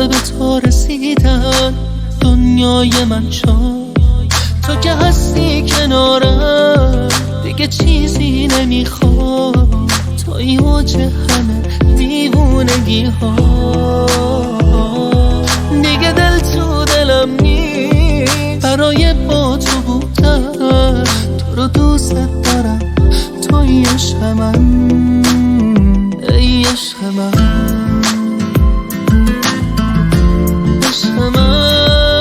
به تو رسیدن دنیای من شد. تو که هستی کنارم دیگه چیزی نمیخوام، توی اوج همه دیوونگی ها. دیگه دل تو دلم نیست برای با تو بودن، تو رو دوست دارم توی عشق من، ای عشق من، عشق من،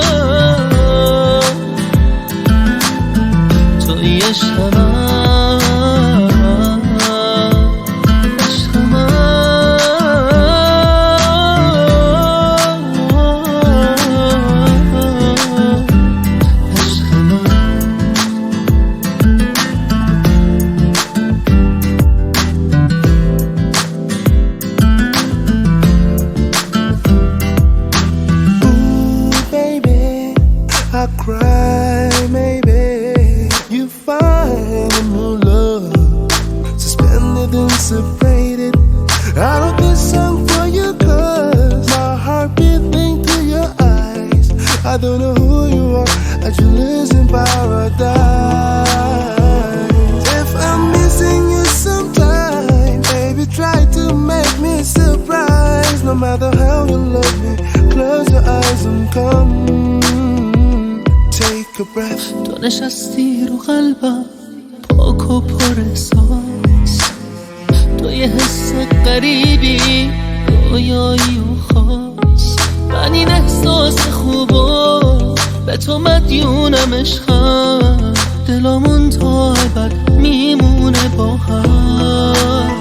توی عشق من. تو نشستی رو قلبم پاک و پر احساس، تو یه حس غریبی رویایی و خاص. من این احساس خوبا به تو مدیونم، عشقم دلمون تا ابد میمونه با هم.